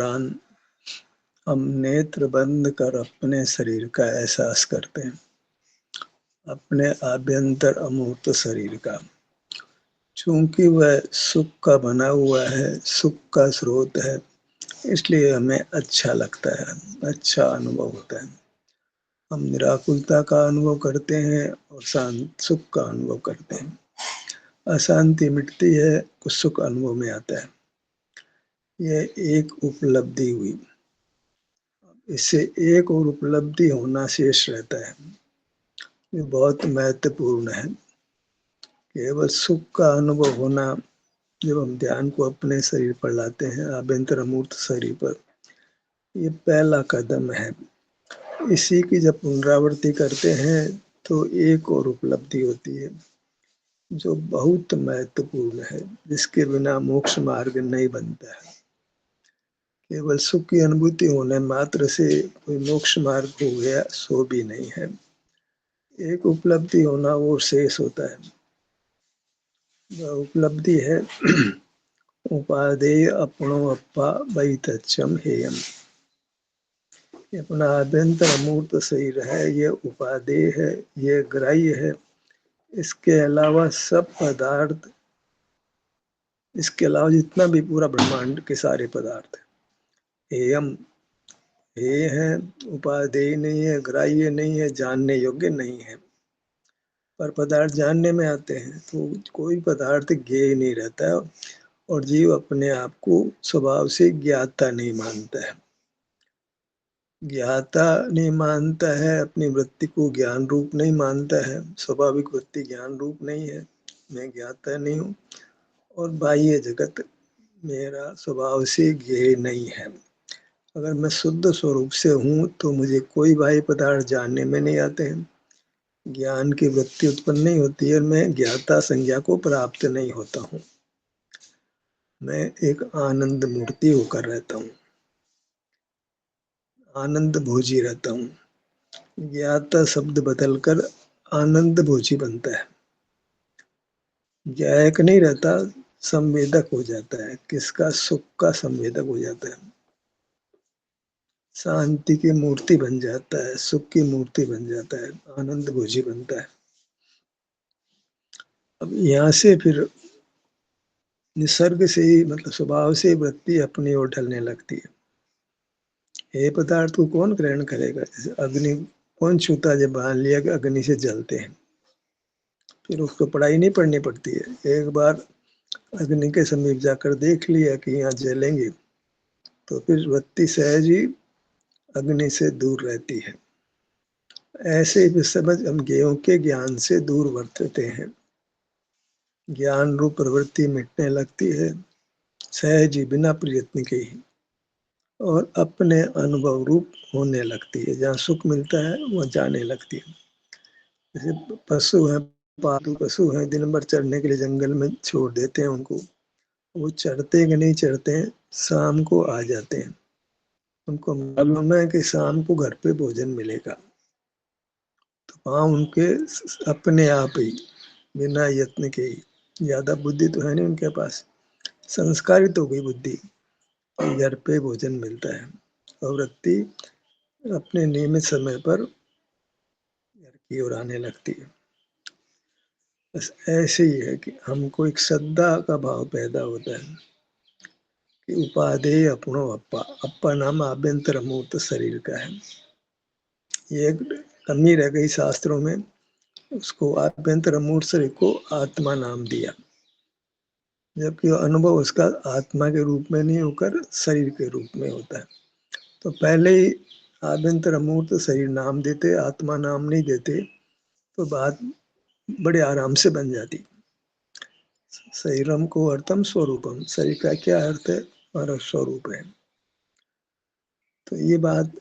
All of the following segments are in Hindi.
दौरान हम नेत्र बंद कर अपने शरीर का एहसास करते हैं, अपने आभ्यंतर अमूर्त शरीर का। चूंकि वह सुख का बना हुआ है, सुख का स्रोत है, इसलिए हमें अच्छा लगता है, अच्छा अनुभव होता है। हम निराकुलता का अनुभव करते हैं और शांत सुख का अनुभव करते हैं। अशांति मिटती है, कुछ सुख अनुभव में आता है। यह एक उपलब्धि हुई। इससे एक और उपलब्धि होना शेष रहता है। ये बहुत महत्वपूर्ण है। केवल सुख का अनुभव होना, जब हम ध्यान को अपने शरीर पर लाते हैं, आभ्यंतर अमूर्त शरीर पर, ये पहला कदम है। इसी की जब पुनरावृत्ति करते हैं तो एक और उपलब्धि होती है जो बहुत महत्वपूर्ण है, जिसके बिना मोक्ष मार्ग नहीं बनता है। केवल सुख की अनुभूति होने मात्र से कोई मोक्ष मार्ग हो गया, सो भी नहीं है। एक उपलब्धि होना वो शेष होता है। वह उपलब्धि है उपादेय अपनो अप्पा वही तच्चम हेयम। ये अपना आभ्यंतर अमूर्त शरीर है, ये उपादेय है, ये ग्राह्य है। इसके अलावा सब पदार्थ, इसके अलावा जितना भी पूरा ब्रह्मांड के सारे पदार्थ, हेयम, हे है, उपादेय नहीं है, ग्राह्य नहीं है, जानने योग्य नहीं है। पर पदार्थ जानने में आते हैं तो कोई पदार्थ ज्ञेय नहीं रहता है, और जीव अपने आप को स्वभाव से ज्ञाता नहीं मानता है। ज्ञाता नहीं मानता है, अपनी वृत्ति को ज्ञान रूप नहीं मानता है। स्वाभाविक वृत्ति ज्ञान रूप नहीं है, मैं ज्ञाता नहीं हूँ। और बाह्य जगत मेरा स्वभाव से ज्ञेय नहीं है। अगर मैं शुद्ध स्वरूप से हूँ तो मुझे कोई बाह्य पदार्थ जानने में नहीं आते हैं, ज्ञान की वृत्ति उत्पन्न नहीं होती है, मैं ज्ञाता संज्ञा को प्राप्त नहीं होता हूँ। मैं एक आनंद मूर्ति होकर रहता हूँ, आनंद भोजी रहता हूँ। ज्ञाता शब्द बदलकर आनंद भोजी बनता है। ज्ञायक नहीं रहता, संवेदक हो जाता है। किसका? सुख का संवेदक हो जाता है। शांति की मूर्ति बन जाता है, सुख की मूर्ति बन जाता है, आनंद भोजी बनता है। अब यहाँ से फिर निसर्ग से ही, मतलब स्वभाव से वृत्ति अपनी ओर ढलने लगती है। ये पदार्थ को कौन ग्रहण करेगा? जैसे अग्नि कौन छूता, जब मान लिया कि अग्नि से जलते हैं, फिर उसको पढ़ाई नहीं पढ़नी पड़ती है। एक बार अग्नि के समीप जाकर देख लिया कि यहाँ जलेंगे, तो फिर वृत्ति सहज ही अग्नि से दूर रहती है। ऐसे ही समझ हम गेहूं के ज्ञान से दूर वर्तते हैं। ज्ञान रूप प्रवृत्ति मिटने लगती है सहज ही, बिना प्रयत्न के ही, और अपने अनुभव रूप होने लगती है। जहाँ सुख मिलता है वह जाने लगती है। जैसे पशु हैं, पालतू पशु हैं, दिन भर चरने के लिए जंगल में छोड़ देते हैं उनको, वो चढ़ते कि नहीं चढ़ते हैं, शाम को आ जाते हैं। उनको मालूम है कि शाम को घर पे भोजन मिलेगा, तो वहाँ उनके अपने आप ही, बिना यत्न के ही, ज्यादा बुद्धि तो है नहीं उनके पास, संस्कारित हो गई बुद्धि, घर पे भोजन मिलता है, और वृत्ति अपने नियमित समय पर घर की ओर आने लगती है। बस ऐसे ही है कि हमको एक श्रद्धा का भाव पैदा होता है कि उपादेय अपनो अप्पा। अप्पा नाम आभ्यंतर अमूर्त शरीर का है। ये एक कमी रह गई शास्त्रों में, उसको आभ्यंतर अमूर्त शरीर को आत्मा नाम दिया, जबकि अनुभव उसका आत्मा के रूप में नहीं होकर शरीर के रूप में होता है। तो पहले ही आभ्यंतर अमूर्त शरीर नाम देते, आत्मा नाम नहीं देते, तो बात बड़े आराम से बन जाती। शरीरम को अर्थम स्वरूपम, शरीर का क्या अर्थ है? हमारा स्वरूप है। तो ये बात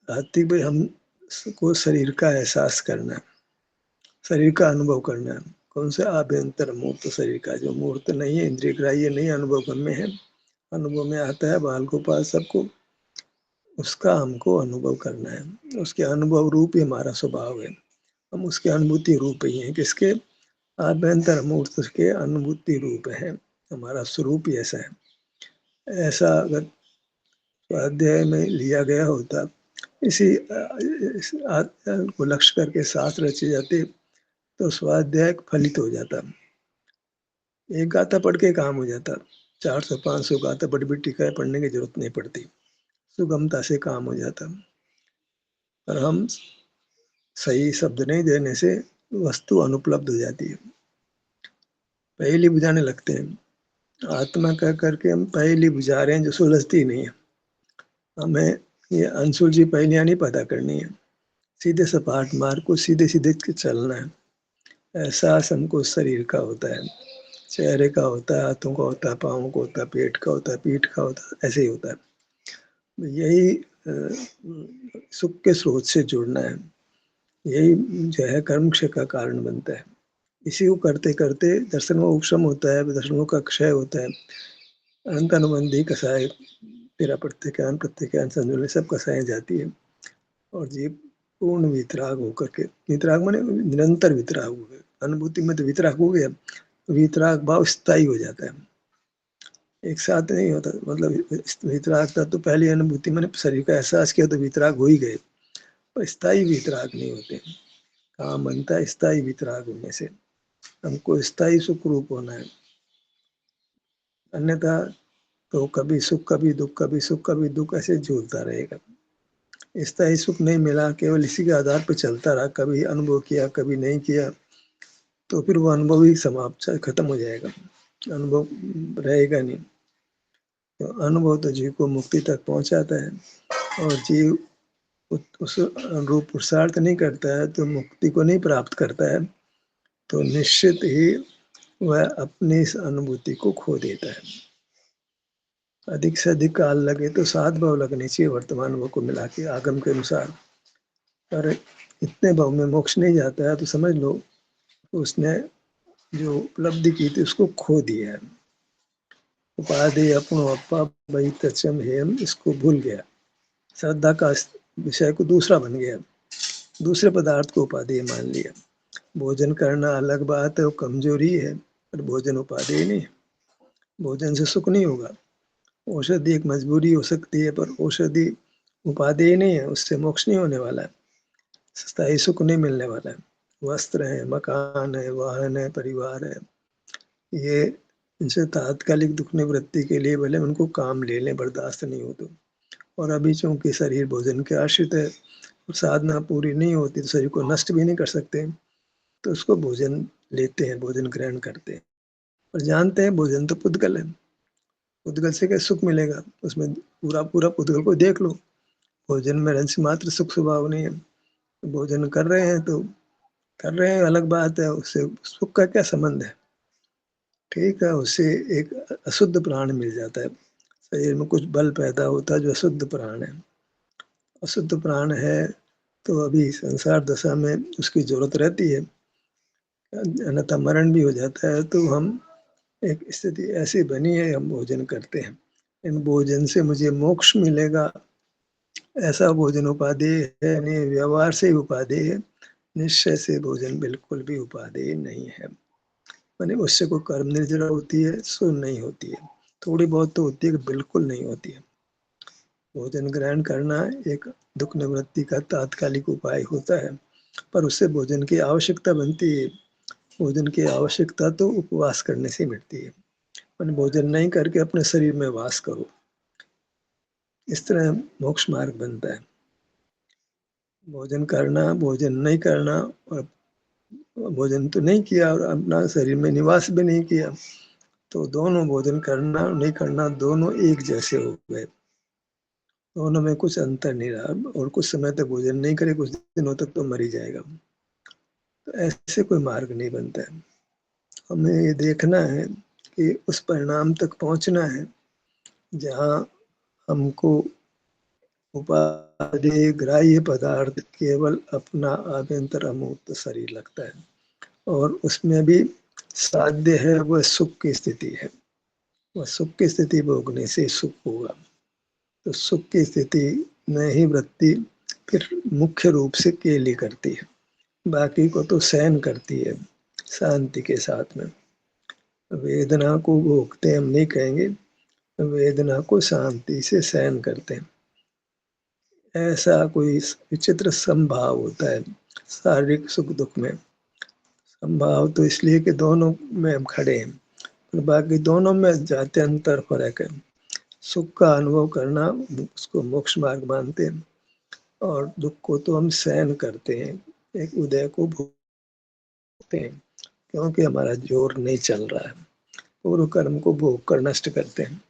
आती भाई, हमको शरीर का एहसास करना, शरीर का अनुभव करना। कौन सा? आभ्यंतर मूर्त शरीर का, जो मूर्त नहीं है, इंद्रिय ग्राह्य नहीं, अनुभव में है, अनुभव में आता है बाल गोपाल सबको, उसका हमको अनुभव करना है। उसके अनुभव रूप ही हमारा स्वभाव है। हम उसके अनुभूति रूप ही हैं। किसके? आभ्यंतर मूर्त के अनुभूति रूप है। हमारा स्वरूप ही ऐसा है। ऐसा अगर स्वाध्याय में लिया गया होता, इसी को लक्ष्य करके शास्त्र रचे जाते तो स्वाध्याय फलित हो जाता। एक गाथा पढ़ के काम हो जाता, 400-500 गाथा बड़ी बड़ी टीकाएं पढ़ने की जरूरत नहीं पड़ती, सुगमता से काम हो जाता। पर हम सही शब्द नहीं देने से वस्तु अनुपलब्ध हो जाती है, पहेली बुझाने लगते हैं। आत्मा कह करके हम पहेली बुझा रहे हैं जो सुलझती नहीं है। हमें ये अनसुलझी पहेलियां नहीं पता करनी है, सीधे सपाट मार्ग को सीधे सीधे चलना है। एहसास हमको शरीर का होता है, चेहरे का होता है, हाथों का होता है, पाँव का होता है, पेट का होता है, पीठ का होता है, ऐसे ही होता है। यही सुख के स्रोत से जुड़ना है, यही जो है कर्म क्षय का कारण बनता है। इसी को करते करते दर्शन में उपशम होता है, दर्शनों का क्षय होता है, अनंत अनुबंधी कसाय, तेरा प्रत्येकान प्रत्येकान संजुल सब कसाएं जाती है और जीव पूर्ण वितराग होकर के, वितराग माने निरंतर वितराग हो गए, अनुभूति में तो वितराग हो गया, वितराग भाव स्थायी हो जाता है, एक साथ नहीं होता। मतलब वितराग था तो पहली अनुभूति मैंने शरीर का एहसास किया तो वितराग हो ही गए, पर स्थायी वितराग नहीं होते। काम बनता है स्थायी वितराग होने से, हमको स्थायी सुख रूप होना है, अन्यथा तो कभी सुख कभी दुख, कभी सुख कभी दुख, ऐसे झूलता रहेगा। स्थायी सुख नहीं मिला, केवल इसी के आधार पर चलता रहा, कभी अनुभव किया कभी नहीं किया, तो फिर वो अनुभव ही समाप्त खत्म हो जाएगा, अनुभव रहेगा नहीं। तो अनुभव तो जीव को मुक्ति तक पहुंचाता है, और जीव उस अनुरूप पुरुषार्थ नहीं करता है तो मुक्ति को नहीं प्राप्त करता है, तो निश्चित ही वह अपनी इस अनुभूति को खो देता है। अधिक से अधिक काल लगे तो 7 भाव लगने चाहिए वर्तमान भाव को मिला के आगम के अनुसार, पर इतने भाव में मोक्ष नहीं जाता है तो समझ लो उसने जो उपलब्धि की थी उसको खो दिया है। उपाधि अपनो अपा बही तचम हेम, इसको भूल गया, श्रद्धा का विषय को दूसरा बन गया, दूसरे पदार्थ को उपाधि मान लिया। भोजन करना अलग बात है, वो कमजोरी है, पर भोजन उपाधि नहीं है, भोजन से सुख नहीं होगा। औषधि एक मजबूरी हो सकती है, पर औषधि उपाधि नहीं है, उससे मोक्ष नहीं होने वाला है, स्थायी सुख नहीं मिलने वाला है। वस्त्र है, मकान है, वाहन है, परिवार है, ये इनसे तात्कालिक दुख निवृत्ति के लिए भले उनको काम ले लें, बर्दाश्त नहीं हो तो। और अभी चूंकि शरीर भोजन के आश्रित है, साधना पूरी नहीं होती तो शरीर को नष्ट भी नहीं कर सकते, तो उसको भोजन लेते हैं, भोजन ग्रहण करते हैं, और जानते हैं भोजन तो पुद्गल है, पुद्गल से क्या सुख मिलेगा, उसमें पूरा पूरा पुद्गल को देख लो, भोजन में रंस मात्र सुख स्वभाव नहीं है। भोजन कर रहे हैं तो कर रहे हैं, अलग बात है, उससे सुख का क्या संबंध है। ठीक है, उससे एक अशुद्ध प्राण मिल जाता है, शरीर में कुछ बल पैदा होता है जो अशुद्ध प्राण है। अशुद्ध प्राण है तो अभी संसार दशा में उसकी जरूरत रहती है, अन्यथा मरण भी हो जाता है। तो हम एक स्थिति ऐसी बनी है, हम भोजन करते हैं, इन भोजन से मुझे मोक्ष मिलेगा ऐसा भोजन उपाधि है नहीं, व्यवहार से ही उपाधि है, निश्चय से भोजन बिल्कुल भी उपाधि नहीं है। मैंने उससे कोई कर्म निर्जरा होती है सो नहीं होती है, थोड़ी बहुत तो होती है, बिल्कुल नहीं होती है। भोजन ग्रहण करना एक दुख निवृत्ति का तात्कालिक उपाय होता है, पर उससे भोजन की आवश्यकता बनती है। भोजन की आवश्यकता तो उपवास करने से मिटती है, मैंने भोजन नहीं करके अपने शरीर में वास करो, इस तरह मोक्ष मार्ग बनता है। भोजन करना, भोजन नहीं करना, और भोजन तो नहीं किया और अपना शरीर में निवास भी नहीं किया, तो दोनों भोजन करना और नहीं करना दोनों एक जैसे हो गए, दोनों में कुछ अंतर नहीं रहा। और कुछ समय तक भोजन नहीं करे, कुछ दिनों तक तो मर ही जाएगा, तो ऐसे कोई मार्ग नहीं बनता है। हमें ये देखना है कि उस परिणाम तक पहुंचना है जहाँ हमको उपाधि ग्राह्य पदार्थ केवल अपना आभ्यंतर अमूर्त शरीर लगता है, और उसमें भी साध्य है वह सुख की स्थिति है, वह सुख की स्थिति भोगने से सुख होगा। तो सुख की स्थिति में ही वृत्ति फिर मुख्य रूप से केली करती है, बाकी को तो सहन करती है शांति के साथ में। वेदना को भोगते हम नहीं कहेंगे, वेदना को शांति से सहन करते हैं। ऐसा कोई विचित्र संभाव होता है शारीरिक सुख दुख में। संभाव तो इसलिए कि दोनों में हम खड़े हैं, पर बाकी दोनों में जाते अंतर फर्क है। सुख का अनुभव करना उसको मोक्ष मार्ग मानते हैं, और दुख को तो हम सहन करते हैं, एक उदय को भोगते हैं, क्योंकि हमारा जोर नहीं चल रहा है। पूर्व कर्म को भोग कर नष्ट करते हैं।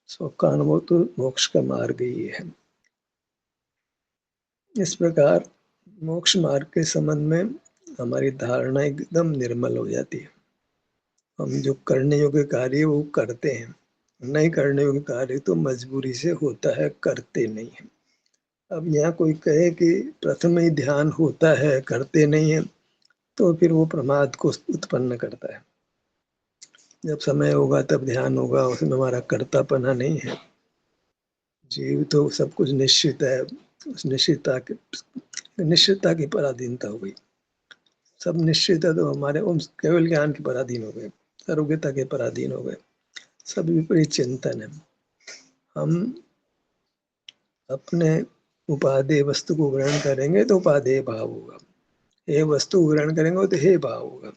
सुख का अनुभव तो मोक्ष का मार्ग ही है। इस प्रकार मोक्ष मार्ग के संबंध में हमारी धारणा एकदम निर्मल हो जाती है। हम जो करने योग्य कार्य वो करते हैं, नहीं करने योग्य कार्य तो मजबूरी से होता है, करते नहीं है। अब यहाँ कोई कहे कि प्रथम ही ध्यान होता है, करते नहीं है, तो फिर वो प्रमाद को उत्पन्न करता है। जब समय होगा तब ध्यान होगा, उसमें हमारा कर्तापना नहीं है। जीव तो सब कुछ निश्चित है, उस निश्चितता की पराधीनता हो गई। सब निश्चित है तो हमारे उन केवल ज्ञान के पराधीन हो गए, सर्वज्ञता के पराधीन हो गए। सब विपरीत चिंतन है। हम अपने उपादेय वस्तु को ग्रहण करेंगे तो उपादेय भाव होगा, हे वस्तु ग्रहण करेंगे तो हे भाव होगा।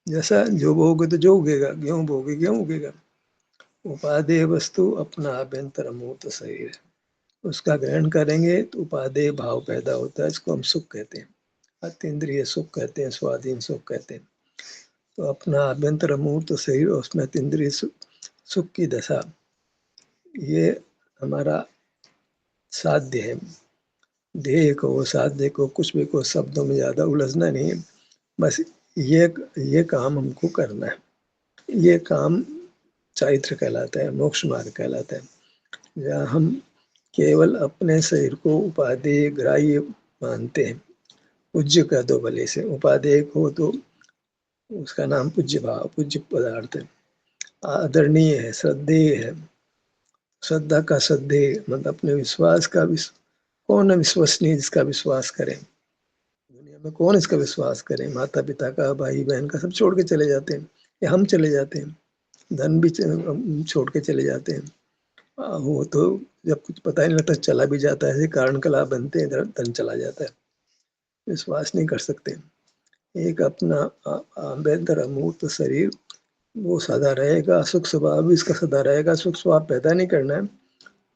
जैसा जो बोगे तो जो उगेगा, गेहूं बोगे गेहूं उगेगा। उपादेय वस्तु अपना आभ्यंतर अमूर्त शरीर है, उसका ग्रहण करेंगे तो उपादेय भाव पैदा होता है। इसको हम सुख कहते हैं, अतीन्द्रिय सुख कहते हैं, स्वाधीन सुख कहते हैं। तो अपना आभ्यंतर अमूर्त शरीर, उसमें अतीन्द्रिय सुख की दशा, ये हमारा साध्य है। ध्येय को, साध्य को, कुछ भी को शब्दों में ज्यादा उलझना नहीं है। बस ये काम हमको करना है। ये काम चारित्र कहलाता है, मोक्ष मार्ग कहलाता है। जहाँ हम केवल अपने शरीर को उपादेय ग्राह्य मानते हैं। पूज्य कह दो भले से, उपादेय हो तो उसका नाम पूज्य भाव, पूज्य पदार्थ है, आदरणीय है, श्रद्धेय है। श्रद्धा का श्रद्धेय मतलब अपने विश्वास का कौन है विश्वसनीय जिसका विश्वास करें। दुनिया में कौन इसका विश्वास करे? माता पिता का, भाई बहन का, सब छोड़ के चले जाते हैं, या हम चले जाते हैं। धन भी छोड़ के चले जाते हैं। वो तो जब कुछ पता ही नहीं लगता चला भी जाता है। ऐसे कारण कला बनते हैं, धन चला जाता है, विश्वास नहीं कर सकते। एक अपना आभ्यंतर अमूर्त शरीर, वो सदा रहेगा। सुख स्वभाव भी इसका सदा रहेगा। सुख स्वभाव पैदा नहीं करना है,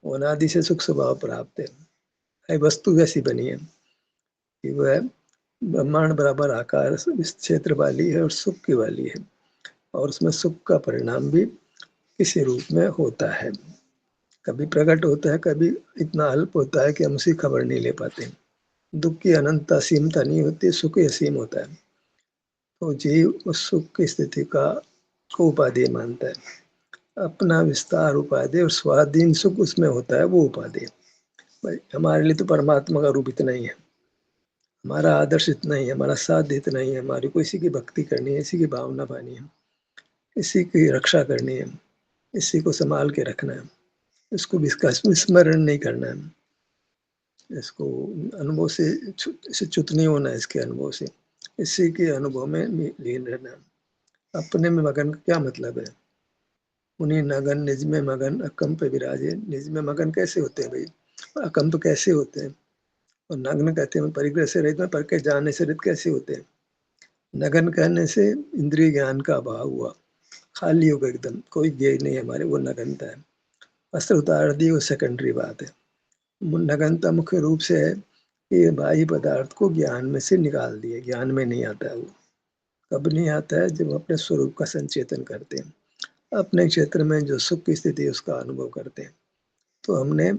वो अनादि से सुख स्वभाव प्राप्त है। वस्तु वैसी बनी है कि वह ब्रह्मांड बराबर आकार इस क्षेत्र वाली है और सुख की वाली है, और उसमें सुख का परिणाम भी किसी रूप में होता है। कभी प्रकट होता है, कभी इतना अल्प होता है कि हम उसकी खबर नहीं ले पाते। दुख की अनंतता सीमता नहीं होती, सुख असीम होता है। तो जीव उस सुख की स्थिति को उपादेय मानता है। अपना विस्तार उपादेय और स्वाधीन सुख उसमें होता है, वो उपादेय। भाई हमारे लिए तो परमात्मा का रूप इतना ही है, हमारा आदर्श इतना ही है, हमारा साध्य इतना ही है। हमारी को इसी की भक्ति करनी है, इसी की भावना पानी है, इसी की रक्षा करनी है, इसी को संभाल के रखना है। इसको विस्मरण नहीं करना है, इसको अनुभव से च्युत नहीं होना है। इसके अनुभव से, इसी के अनुभव में लीन रहना है। अपने में मगन का क्या मतलब है? उन्हीं नगन निज में मगन अकंप विराजे। निज में मगन कैसे होते हैं भाई? अकंप कैसे होते हैं? और नग्न कहते हैं परिग्रह से रहित में, पर के जानने से रहित कैसे होते हैं? नगन कहने से इंद्रिय ज्ञान का अभाव हुआ, खाली हो गया एकदम, कोई ज्ञान नहीं हमारे, वो नगनता है। वस्त्र उतार दी, वो सेकेंडरी बात है। नगनता मुख्य रूप से है कि बाह्य पदार्थ को ज्ञान में से निकाल दिए। ज्ञान में नहीं आता है वो। कब नहीं आता है? जब अपने स्वरूप का संचेतन करते हैं, अपने क्षेत्र में जो सुख की स्थिति है उसका अनुभव करते हैं। तो हमने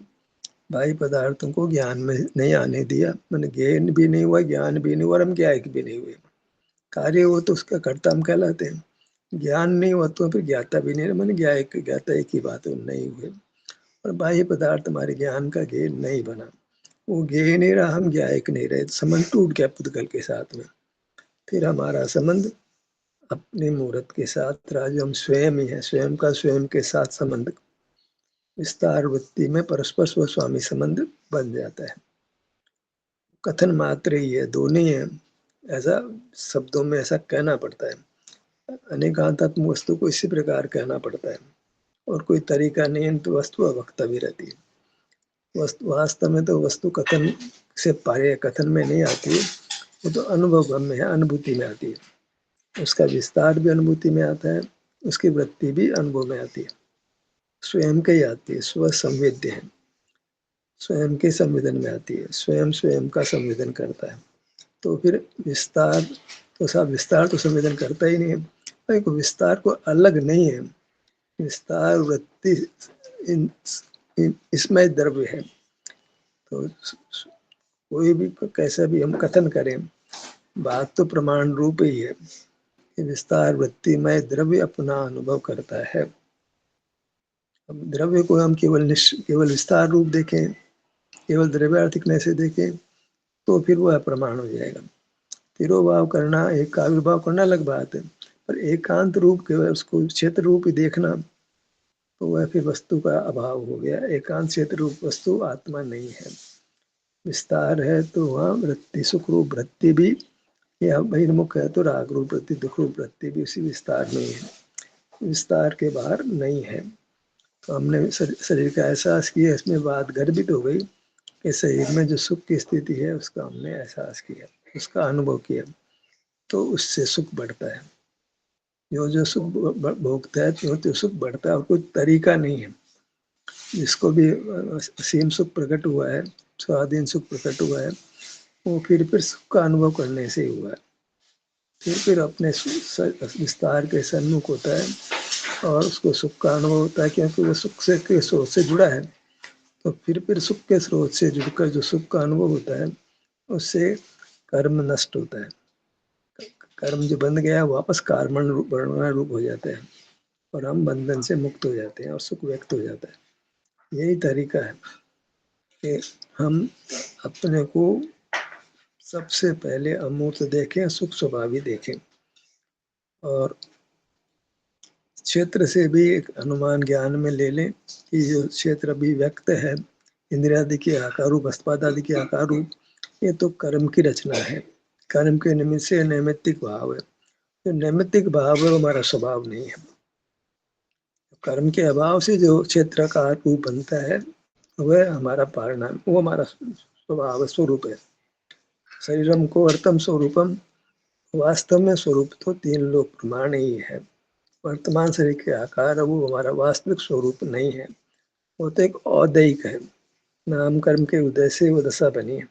बाह्य पदार्थों को ज्ञान में नहीं आने दिया, मैंने ज्ञान भी नहीं हुआ, ज्ञान भी नहीं हुआ, और हम ज्ञायक भी नहीं हुए। कार्य हो तो उसका कर्ता हम कहलाते हैं। ज्ञान नहीं हुआ तो फिर ज्ञाता भी नहीं, मैंने ज्ञायक ज्ञाता एक ही बात है, नहीं हुए। और बाह्य पदार्थ हमारे ज्ञान का ज्ञेय नहीं बना, वो ज्ञेय नहीं रहा, हम ज्ञायक नहीं रहे। संबंध टूट गया पुद्गल के साथ में। फिर हमारा संबंध अपने मूर्त के साथ रहा, जो हम स्वयं ही है। स्वयं का स्वयं के साथ संबंध विस्तार वृत्ति में परस्पर स्वस्वामी संबंध बन जाता है। कथन मात्र ही है, दोनों ही है, ऐसा शब्दों में ऐसा कहना पड़ता है। अनेकांतात्म वस्तु को इसी प्रकार कहना पड़ता है। और कोई तरीका नहीं है, तो वस्तु अवक्ता भी रहती है। वस्तु वास्तव में तो वस्तु कथन से परे, कथन में नहीं आती है, वो तो अनुभव में है, अनुभूति में आती है। उसका विस्तार भी अनुभूति में आता है, उसकी वृत्ति भी अनुभव में आती है, स्वयं के ही आती है, स्व संवेद्य है, स्वयं के संवेदन में आती है, स्वयं स्वयं का संवेदन करता है। तो फिर विस्तार तो सब विस्तार तो संवेदन करता ही नहीं है, तो विस्तार को अलग नहीं है, विस्तार वृत्ति इसमें द्रव्य है। तो कोई भी कैसा भी हम कथन करें, बात तो प्रमाण रूप ही है कि विस्तार वृत्ति में द्रव्य अपना अनुभव करता है। अब द्रव्य को हम केवल विस्तार रूप देखें, केवल द्रव्यार्थिक में से देखें, तो फिर वह प्रमाण हो जाएगा। तिरोभाव करना, एक का आविर्भाव करना अलग बात है, पर एकांत रूप केवल उसको क्षेत्र रूप ही देखना, तो वह फिर वस्तु का अभाव हो गया। एकांत क्षेत्र रूप वस्तु आत्मा नहीं है। विस्तार है तो वहाँ वृत्ति, सुख रूप वृत्ति भी, या बहिर्मुख है तो राग रूप वृत्ति, दुख रूप वृत्ति भी उसी विस्तार में है, विस्तार के बाहर नहीं है। तो हमने शरीर का एहसास किया, इसमें बात गर्भित हो गई कि शरीर में जो सुख की स्थिति है उसका हमने एहसास किया, उसका अनुभव किया, तो उससे सुख बढ़ता है। जो जो सुख भोगता है तो सुख बढ़ता है, और कोई तरीका नहीं है। जिसको भी असीम सुख प्रकट हुआ है, स्वाधीन सुख प्रकट हुआ है, वो फिर सुख का अनुभव करने से ही हुआ है। फिर अपने विस्तार के सन्मुख होता है और उसको सुख का अनुभव होता है, क्योंकि वो सुख से के स्रोत से जुड़ा है। तो फिर सुख के स्रोत से जुड़कर जो सुख का अनुभव होता है, उससे कर्म नष्ट होता है। कर्म जो बंध गया वापस कार्मण रूप हो जाता है, और हम बंधन से मुक्त हो जाते हैं और सुख व्यक्त हो जाता है। यही तरीका है कि हम अपने को सबसे पहले अमूर्त देखें, सुख स्वभावी देखें, और क्षेत्र से भी एक अनुमान ज्ञान में ले लें कि जो क्षेत्र अभी व्यक्त है, इंद्रियादि के आकार रूप, अस्पाद आदि के आकार रूप, ये तो कर्म की रचना है। कर्म के निमित्त से नैमित्तिक भाव है। जो नैमित्तिक भाव है वो हमारा स्वभाव नहीं है। कर्म के अभाव से जो क्षेत्र का रूप बनता है, वह हमारा परिणाम, वो हमारा स्वभाव स्वरूप है। शरीरम को अर्थम स्वरूपम, वास्तव में स्वरूप तो तीन लोक प्रमाण ही है। वर्तमान शरीर के आकार वो हमारा वास्तविक स्वरूप नहीं है, वो तो एक औदैहिक है। नाम कर्म के उदय से वो दशा बनी है।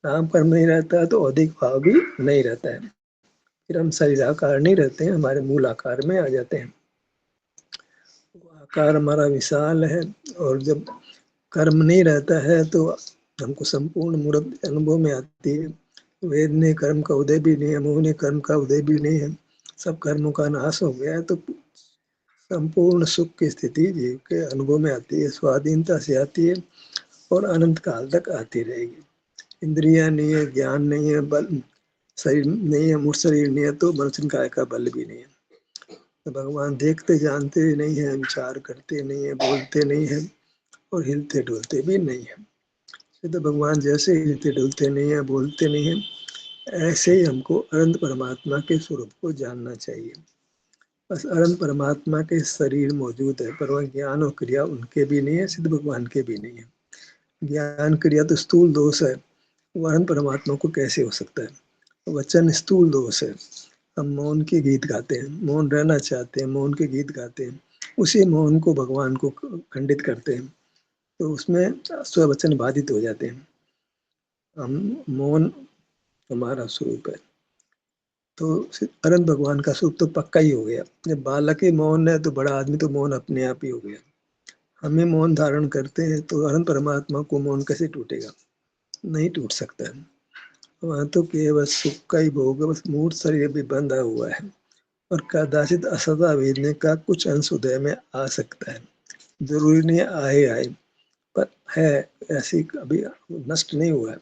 नाम कर्म नहीं रहता है तो औदैहिक भाव भी नहीं रहता है, फिर हम शरीराकार नहीं रहते हैं, हमारे मूल आकार में आ जाते हैं। आकार हमारा विशाल है, और जब कर्म नहीं रहता है तो हमको संपूर्ण मूर्त अनुभव में आती है। वेद ने कर्म का उदय भी नहीं है, मोह ने कर्म का उदय भी नहीं है, सब कर्मों का नाश हो गया है। तो संपूर्ण सुख की स्थिति जीव के अनुभव में आती है, स्वाधीनता से आती है, और अनंत काल तक आती रहेगी। इंद्रियां नहीं है, ज्ञान नहीं है, बल शरीर नहीं है, मूर्त शरीर नहीं है, तो मनुष्य काय का बल भी नहीं है। तो भगवान देखते जानते नहीं है, विचार करते नहीं है, बोलते नहीं है, और हिलते डुलते भी नहीं है। तो भगवान जैसे हिलते डुलते नहीं है, बोलते नहीं है, ऐसे ही हमको अनंत परमात्मा के स्वरूप को जानना चाहिए। बस अनंत परमात्मा के शरीर मौजूद है, पर वह ज्ञान और क्रिया उनके भी नहीं है, सिद्ध भगवान के भी नहीं है। ज्ञान क्रिया तो स्थूल दोष है, वो अनंत परमात्मा को कैसे हो सकता है। वचन स्थूल दोष है। हम मौन के गीत गाते हैं, मौन रहना चाहते हैं, मौन के गीत गाते हैं, उसी मौन को भगवान को खंडित करते हैं, तो उसमें स्ववचन बाधित हो जाते हैं। हम मौन हमारा स्वरूप है, तो अनंत भगवान का स्वरूप तो पक्का ही हो गया। जब बालक ही मौन है तो बड़ा आदमी तो मौन अपने आप ही हो गया। हमें मौन धारण करते हैं तो अनंत परमात्मा को मौन कैसे टूटेगा, नहीं टूट सकता है। वहाँ तो केवल सुख का ही भोग है, बस मूर्त शरीर भी बंधा हुआ है, और कदाचित असदा वेदने का कुछ अंश उदय में आ सकता है। जरूरी नहीं आए, पर है ऐसी, अभी नष्ट नहीं हुआ है।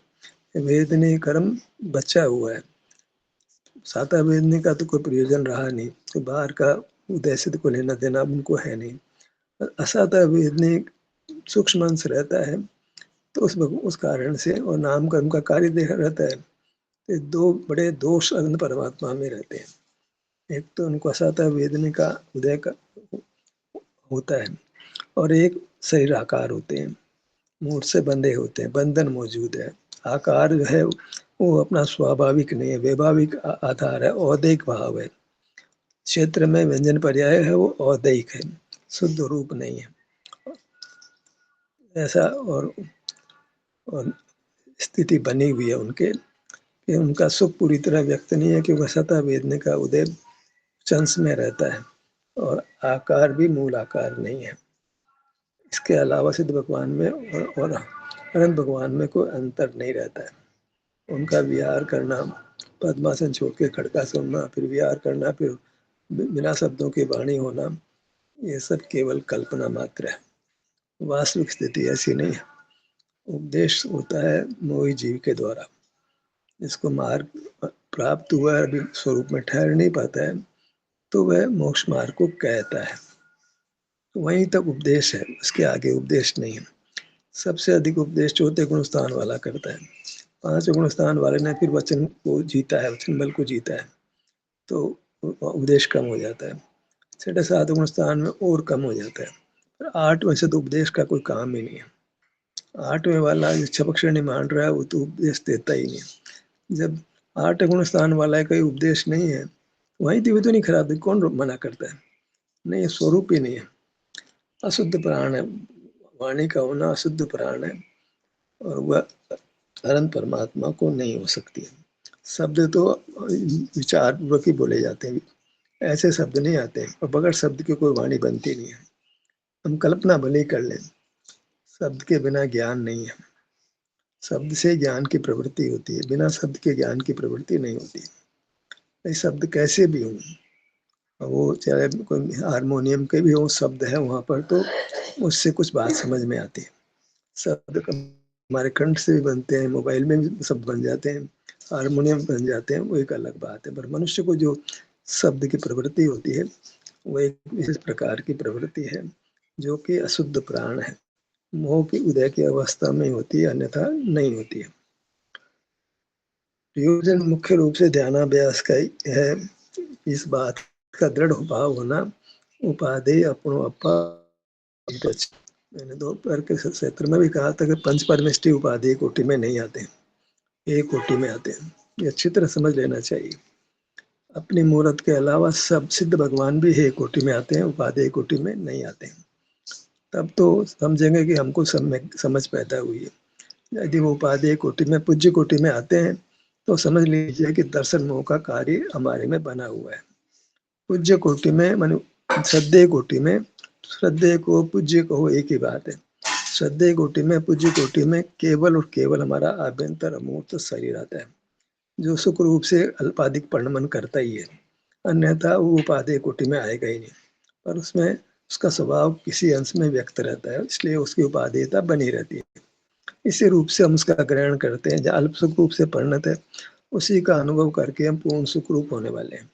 वेदने कर्म बचा हुआ है, साता वेदने का तो कोई प्रयोजन रहा नहीं, तो बाहर का उदय से तो कोई लेना देना उनको है नहीं। असाता वेदने सूक्ष्म अंश रहता है, तो उस कारण से, और नाम कर्म का कार्य देखा रहता है। तो दो बड़े दोष अनंत परमात्मा में रहते हैं। एक तो उनको असाता वेदने का उदय का होता है और एक शरीर आकार होते हैं, मूठ से बंधे होते हैं, बंधन मौजूद है। आकार जो है वो अपना स्वाभाविक नहीं है, वैभाविक आधार है, औदैहिक भाव है। क्षेत्र में व्यंजन पर्याय है, वो औदैहिक है, शुद्ध रूप नहीं है ऐसा। और स्थिति बनी हुई है उनके कि उनका सुख पूरी तरह व्यक्त नहीं है, क्योंकि सतह वेदने का उदय चंस में रहता है और आकार भी मूल आकार नहीं है। इसके अलावा सिद्ध भगवान में और अनंत भगवान में कोई अंतर नहीं रहता है। उनका विहार करना, पद्मासन छोड़ के खड़का सुनना, फिर विहार करना, फिर बिना शब्दों की वाणी होना, ये सब केवल कल्पना मात्र है। वास्तविक स्थिति ऐसी नहीं है। उपदेश होता है मोही जीव के द्वारा, जिसको मार्ग प्राप्त हुआ है, अभी स्वरूप में ठहर नहीं पाता है, तो वह मोक्ष मार्ग को कहता है। तो वहीं तक उपदेश है, उसके आगे उपदेश नहीं है। सबसे अधिक उपदेश चौथे गुण स्थान वाला करता है। पांच गुण स्थान वाले ने फिर वचन को जीता है, वचन बल को जीता है, तो उपदेश कम हो जाता है। छठे सात गुण स्थान में और कम हो जाता है। पर आठ में से तो उपदेश का कोई काम ही नहीं है। आठवें वाला छपक्षर नहीं मान रहा है, वो तो उपदेश देता ही नहीं। जब आठ गुण स्थान वाला है, कोई उपदेश नहीं है, वहीं दिव्य तो नहीं खराब है, कौन मना करता है? नहीं, स्वरूप ही नहीं है, अशुद्ध प्राण है। वाणी का होना अशुद्ध प्राण है और वह अनंत परमात्मा को नहीं हो सकती है। शब्द तो विचार पूर्वक ही बोले जाते हैं, ऐसे शब्द नहीं आते हैं, और बगैर शब्द की कोई वाणी बनती नहीं है। हम कल्पना भले ही कर लें, शब्द के बिना ज्ञान नहीं है। शब्द से ज्ञान की प्रवृत्ति होती है, बिना शब्द के ज्ञान की प्रवृत्ति नहीं होती। ये शब्द कैसे भी हों, वो चाहे कोई हारमोनियम के भी हो शब्द है वहाँ पर, तो उससे कुछ बात समझ में आती है। शब्द हमारे कंठ से भी बनते हैं, मोबाइल में भी शब्द बन जाते हैं, हारमोनियम बन जाते हैं, वो एक अलग बात है। पर मनुष्य को जो शब्द की प्रवृत्ति होती है, वो एक विशेष प्रकार की प्रवृत्ति है, जो कि अशुद्ध प्राण है। मोह की उदय की अवस्था में होती है, अन्यथा नहीं होती है। प्रयोजन मुख्य रूप से ध्यानाभ्यास का ही है। इस बात का दृढ़ भाव होना, उपाधि अपनो अपा। मैंने दोपहर के सत्र में भी कहा था कि पंच परमिष्टि उपाधि कोटि में नहीं आते, एक कोटि में आते हैं। ये अच्छी तरह समझ लेना चाहिए। अपनी मूर्त के अलावा सब सिद्ध भगवान भी एक कोटि में आते हैं, उपाधि कोटि में नहीं आते हैं। तब तो समझेंगे कि हमको समझ पैदा हुई है। यदि वो उपाधि कोटि में, पूज्य कोटि में आते हैं, तो समझ लीजिए कि दर्शन मोह का कार्य हमारे में बना हुआ है। पूज्य कोटि में मान श्रद्धेय कोटि में, श्रद्धेय को पूज्य को एक ही बात है। श्रद्धेय कोटि में, पूज्य कोटि में केवल और केवल हमारा आभ्यंतर अमूर्त शरीर आता है, जो सुख रूप से अल्पाधिक परिणमन करता ही है, अन्यथा वो उपाधेय कोटि में आएगा ही नहीं। पर उसमें उसका स्वभाव किसी अंश में व्यक्त रहता है, इसलिए उसकी उपादेयता बनी रहती है। इसी रूप से हम उसका ग्रहण करते हैं। जो अल्प सुख रूप से परिणत है, उसी का अनुभव करके हम पूर्ण सुख रूप होने वाले हैं।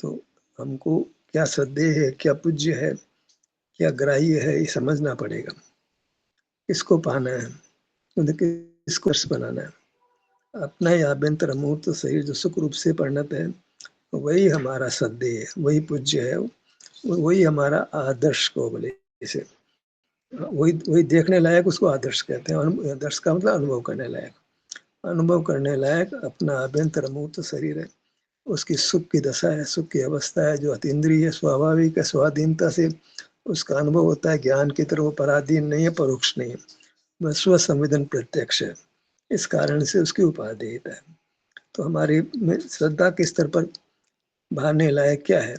तो हमको क्या श्रद्धेय है, क्या पूज्य है, क्या ग्राह्य है, ये समझना पड़ेगा। किसको पाना है, किसको अर्श बनाना है। अपना ही आभ्यंतर अमूर्त शरीर जो सुख रूप से परिणत है, वही हमारा श्रद्धेय है, वही पूज्य है, वही हमारा आदर्श को बोले इसे, वही वही देखने लायक, उसको आदर्श कहते हैं। आदर्श का मतलब अनुभव करने लायक। अनुभव करने लायक अपना आभ्यंतर अमूर्त शरीर है, उसकी सुख की दशा है, सुख की अवस्था है, जो अतीन्द्रिय है, स्वाभाविक है, स्वाधीनता से उसका अनुभव होता है। ज्ञान की तरह वो पराधीन नहीं है, परोक्ष नहीं है, वह स्वसंवेदन प्रत्यक्ष है। इस कारण से उसकी उपादेयता है। तो हमारी में श्रद्धा के स्तर पर भाने लायक क्या है?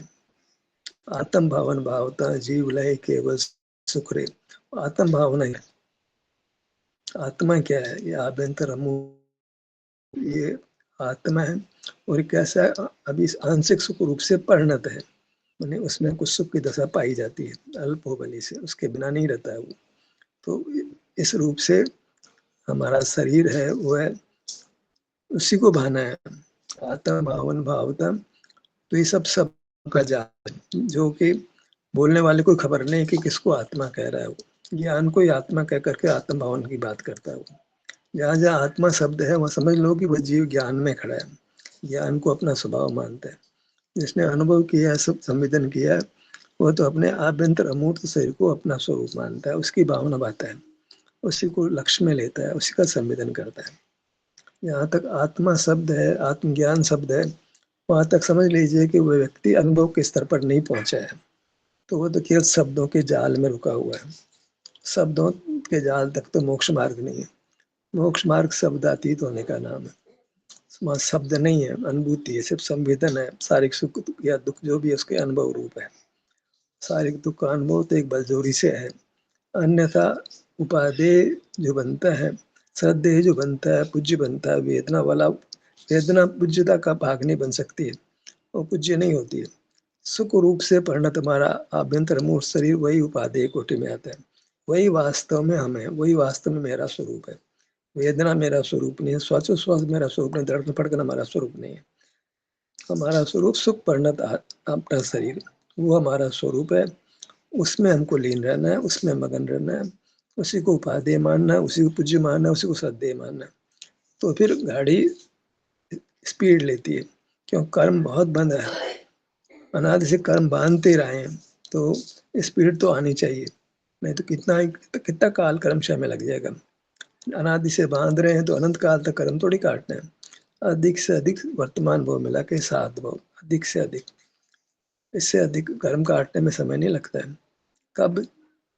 आत्म भावन भावता जीव लय केवल सुख रे। आत्म भावना है। आत्मा क्या है? ये आभ्यंतर ये आत्मा है, और कैसा है? अभी आंशिक सुख रूप से परिणत है, माने उसमें कुछ सुख की दशा पाई जाती है, अल्प हो बलि से, उसके बिना नहीं रहता है वो। तो इस रूप से हमारा शरीर है, वो है, उसी को भाना है। आत्मा भावन भावता, तो ये सब का जाल, जो कि बोलने वाले को खबर नहीं कि किसको आत्मा कह रहा है। वो ज्ञान को ही आत्मा कह करके आत्म भावन की बात करता है वो। जहाँ जहाँ आत्मा शब्द है, वहाँ समझ लो कि वह जीव ज्ञान में खड़ा है, ज्ञान को अपना स्वभाव मानता है। जिसने अनुभव किया है, सब संवेदन किया है, वो तो अपने आभ्यंतर अमूर्त शरीर को अपना स्वरूप मानता है, उसकी भावना बाता है, उसी को लक्ष्य में लेता है, उसी का संवेदन करता है। जहाँ तक आत्मा शब्द है, आत्मज्ञान शब्द है, वहाँ तक समझ लीजिए कि वो व्यक्ति अनुभव के स्तर पर नहीं पहुंचा है, तो वो तो केवल शब्दों के जाल में रुका हुआ है। शब्दों के जाल तक तो मोक्ष मार्ग नहीं है। मोक्ष मार्ग शब्दातीत होने का नाम है। वहाँ शब्द नहीं है, अनुभूति है, सिर्फ संवेदन है। शारीरिक सुख या दुख जो भी है उसके अनुभव रूप है। शारीरिक दुख का अनुभव तो एक बलजोरी से है, अन्यथा उपादेय जो बनता है, श्रद्धेय जो बनता है, पूज्य बनता है, वेदना वाला, वेदना पूज्यता का भाग नहीं बन सकती है, वो पूज्य नहीं होती है। सुख रूप से परिणत हमारा आभ्यंतर मूर्त शरीर वही उपादेय कोटि में आता है, वही वास्तव में हम है, वही वास्तव में मेरा स्वरूप है। वेदना मेरा स्वरूप नहीं है, श्वासोश्वास मेरा स्वरूप नहीं, धड़कन फड़कन हमारा स्वरूप नहीं है। हमारा स्वरूप सुख परिणत अपना शरीर, वो हमारा स्वरूप है। उसमें हमको लीन रहना है, उसमें मगन रहना है, उसी को उपादेय मानना है, उसी को पूज्य मानना है, उसी को श्रद्धेय मानना है। तो फिर गाड़ी स्पीड लेती है, क्यों? कर्म बहुत बंद है, अनादि से कर्म बांधते रहे हैं, तो स्पीड तो आनी चाहिए, नहीं तो कितना कितना काल कर्म क्षय में लग जाएगा। अनादि से बांध रहे हैं तो अनंत काल तक कर्म थोड़ी काटना है। अधिक से अधिक वर्तमान भाव मिला के 7 भाव, अधिक से अधिक, इससे अधिक कर्म काटने में समय नहीं लगता है। कब?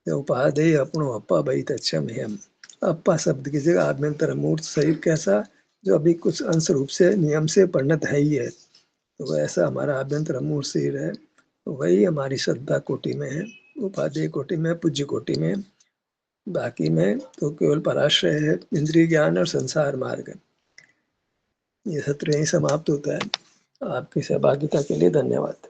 उपाधेय अपनो अप्पा बही तच्छम हम। अप्पा शब्द की जगह आभ्यंतर मूर्त शरीर कैसा, जो अभी कुछ अंश रूप से नियम से परिणत है ही है, तो वैसा हमारा आभ्यंतर मूर्त शरीर है, वही हमारी श्रद्धा कोटि में है, उपाधेय कोटि में, पूज्य कोटि में। बाकी में तो केवल पराश्रय है, इंद्रिय ज्ञान और संसार मार्ग है। ये सत्र यही समाप्त होता है। आपकी सहभागिता के लिए धन्यवाद।